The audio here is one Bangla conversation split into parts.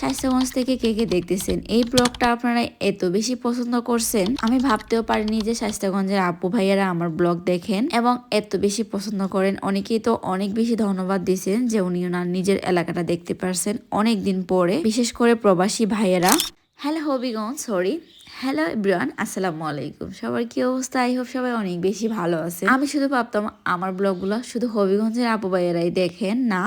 শায়েস্তাগঞ্জ থেকে কে কে দেখতেছেন এই ব্লগটা আপনারা এত বেশি পছন্দ করছেন, আমি ভাবতেও পারিনি যে শায়েস্তাগঞ্জের আপু ভাইয়ারা আমার ব্লগ দেখেন এবং এত বেশি পছন্দ করেন। অনেকেই তো অনেক বেশি ধন্যবাদ দিয়েছেন যে উনি ওনার নিজের এলাকাটা দেখতে পারছেন অনেক দিন পরে, বিশেষ করে প্রবাসী ভাইয়েরা। Hello Habiganj, sorry, hello everyone, আসসালামু আলাইকুম। সবার কি অবস্থা? আই হোপ সবাই অনেক বেশি ভালো আছে। আমি শুধু ভাবতাম আমার ব্লগগুলো শুধু হবিগঞ্জের আপু ভাইয়ারাই দেখেন, না,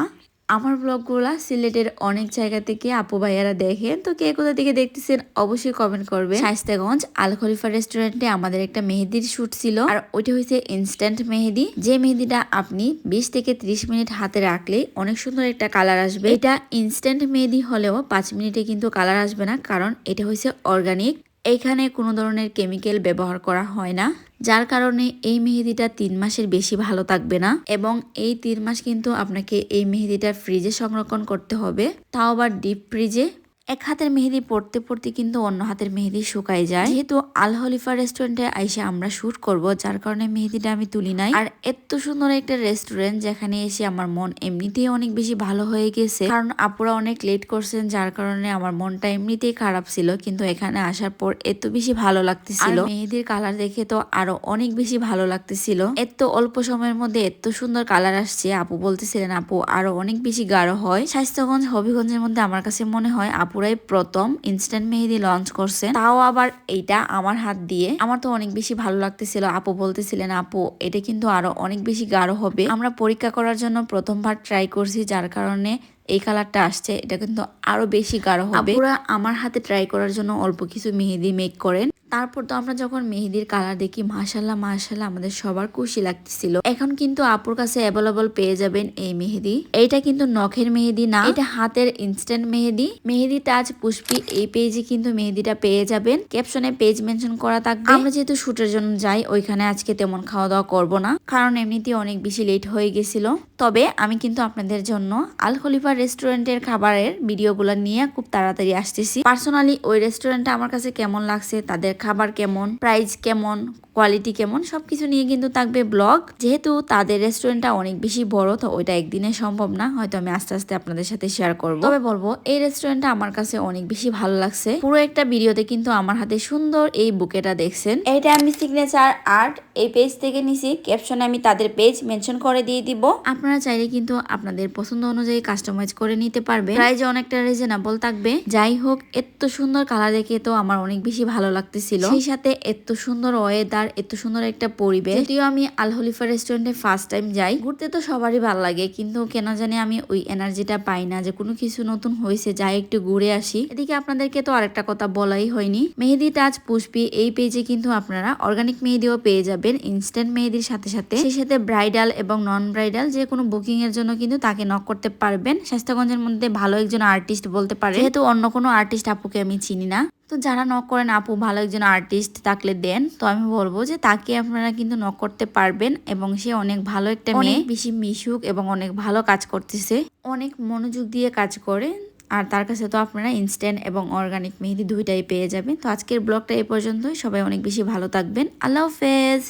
আমার ব্লগগুলা সিলেটের অনেক জায়গা থেকে আপু ভাইয়ারা দেখেন। তো কে কোথা থেকে দেখতেছেন অবশ্যই কমেন্ট করবেন। শায়েস্তাগঞ্জ আল খলিফা রেস্টুরেন্টে আমাদের একটা মেহেদির শুট ছিল, আর ওইটা হয়েছে ইনস্ট্যান্ট মেহেদি, যে মেহেদিটা আপনি 20 থেকে 30 মিনিট হাতে রাখলে অনেক সুন্দর একটা কালার আসবে। এটা ইনস্ট্যান্ট মেহেদি হলেও 5 মিনিটে কিন্তু কালার আসবে না, কারণ এটা হয়েছে অর্গানিক। এইখানে কোনো ধরনের কেমিক্যাল ব্যবহার করা হয় না, যার কারণে এই মেহেদিটা 3 মাসের বেশি ভালো থাকবে না। এবং এই 3 মাস কিন্তু আপনাকে এই মেহেদিটা ফ্রিজে সংরক্ষণ করতে হবে, তাও আবার ডিপ ফ্রিজে। এক হাতের মেহেদি পড়তে পড়তে কিন্তু অন্য হাতের মেহেদি শুকায় যায়। যেহেতু আল খলিফা রেস্টুরেন্টে এসে আমরা শুট করব, যার কারণে মেহেদিটা আমি তুলি নাই। আর এত সুন্দর একটা রেস্টুরেন্ট যেখানে এসে আমার মন এমনিতেই অনেক বেশি ভালো হয়ে গেছে, কারণ আপুরা অনেক লেট করছেন, যার কারণে আমার মনটা এমনিতেই খারাপ ছিল, কিন্তু এখানে আসার পর এত বেশি ভালো লাগতেছিল। মেহেদির কালার দেখে তো আরো অনেক বেশি ভালো লাগতেছিল। এত অল্প সময়ের মধ্যে এত সুন্দর কালার আসছে। আপু বলতেছিলেন আপু আরো অনেক বেশি গাঢ় হয়। শায়েস্তাগঞ্জ হবিগঞ্জের মধ্যে আমার কাছে মনে হয় পুরাই প্রথম ইনস্ট্যান্ট মেহেদি লঞ্চ করছেন, তাও আবার এইটা আমার হাত দিয়ে। আমার তো অনেক বেশি ভালো লাগতেছিল। আপু বলতেছিলেন আপু এটা কিন্তু আরো অনেক বেশি গাঢ় হবে। আমরা পরীক্ষা করার জন্য প্রথমবার ট্রাই করছি, যার কারণে এই কালারটা আসছে। এটা কিন্তু আরো বেশি গাঢ় হবে। আপুরা আমার হাতে ট্রাই করার জন্য অল্প কিছু মেহেদি মেক করেন। তারপর তো আমরা যখন মেহেদির কালার দেখি, মাশাল্লাহ মাশাল্লাহ, আমাদের সবার খুশি লাগতেছিল। এখন কিন্তু আপুর কাছে অ্যাভেলেবল পেয়ে যাবেন এই মেহেদি। এইটা কিন্তু নখের মেহেদি না, এটা হাতের ইনস্ট্যান্ট মেহেদি। মেহেদি তাজ পুষ্পি এই পেজে কিন্তু মেহেদিটা পেয়ে যাবেন। ক্যাপশনে পেজ মেনশন করা থাকবে। আমরা যেহেতু শুটের জন্য যাই, ওইখানে আজকে তেমন খাওয়া দাওয়া করবো না, কারণ এমনিতেই অনেক বেশি লেট হয়ে গেছিল। তবে আমি কিন্তু আপনাদের জন্য আল খলিফা রেস্টুরেন্টের খাবারের ভিডিওগুলো নিয়ে খুব তাড়াতাড়ি আসতেছি। পার্সোনালি ওই রেস্টুরেন্টটা আমার কাছে কেমন লাগছে, তাদের খাবার কেমন, প্রাইস কেমন, কোয়ালিটি কেমন, সবকিছু নিয়ে কিন্তু থাকবে ব্লগ। যেহেতু তাদের রেস্টুরেন্টটা অনেক বেশি বড়, তো ওইটা একদিনে সম্ভব না, হয়তো আমি আস্তে আস্তে আপনাদের সাথে শেয়ার করব। তবে বলবো এই রেস্টুরেন্টটা আমার কাছে অনেক বেশি ভালো লাগছে। পুরো একটা ভিডিওতে কিন্তু আমার হাতে সুন্দর এই বুকেটা দেখছেন, এটা আমি সিগনেচার আর্ট এই পেজ থেকে নিছি। ক্যাপশনে আমি তাদের পেজ মেনশন করে দিয়ে দিব। আপনারা চাইলে কিন্তু আপনাদের পছন্দ অনুযায়ী কাস্টমাইজ করে নিতে পারবেন। প্রাইস অনেকটা রিজনেবল থাকবে। যাই হোক, এত সুন্দর কালার দেখে তো আমার অনেক বেশি ভালো লাগতেছিল, সেই সাথে এত সুন্দর ওয়েদার, এত সুন্দর একটা পরিবেশ। যদিও আমি আল খলিফা রেস্টুরেন্টে ফার্স্ট টাইম যাই, ঘুরতে তো সবারই ভালো লাগে, কিন্তু কেন জানি আমি ওই এনার্জিটা পাই না যে কোনো কিছু নতুন হয়েছে যাই একটু ঘুরে আসি। এদিকে আপনাদেরকে তো আরেকটা কথা বলাই হয়নি, মেহেদি তাজ পুষ্পি এই পেজে কিন্তু আপনারা অর্গানিক মেহেদিও পেয়ে যাবেন ইনস্ট্যান্ট মেহেদির সাথে সাথে। সেই সাথে ব্রাইডাল এবং নন ব্রাইডাল যে কোনো বুকিং এর জন্য কিন্তু তাকে নক করতে পারবেন। শায়েস্তাগঞ্জের মধ্যে ভালো একজন আর্টিস্ট বলতে পারে, যেহেতু অন্য কোনো আর্টিস্ট আপুকে আমি চিনি না। তো যারা নক করেন আপু ভালো একজন আর্টিস্ট থাকলে দেন, তো আমি বলবো যে তাকে আপনারা কিন্তু নক করতে পারবেন। এবং সে অনেক ভালো একটা মেয়ে, বেশি মিশুক এবং অনেক ভালো কাজ করতেছে, অনেক মনোযোগ দিয়ে কাজ করে। আর তার কাছে তো আপনারা ইনস্ট্যান্ট এবং অর্গানিক মেহেদি দুইটাই পেয়ে যাবেন। তো আজকের ব্লগটা এই পর্যন্তই। সবাই অনেক বেশি ভালো থাকবেন। আল্লাহ হাফেজ।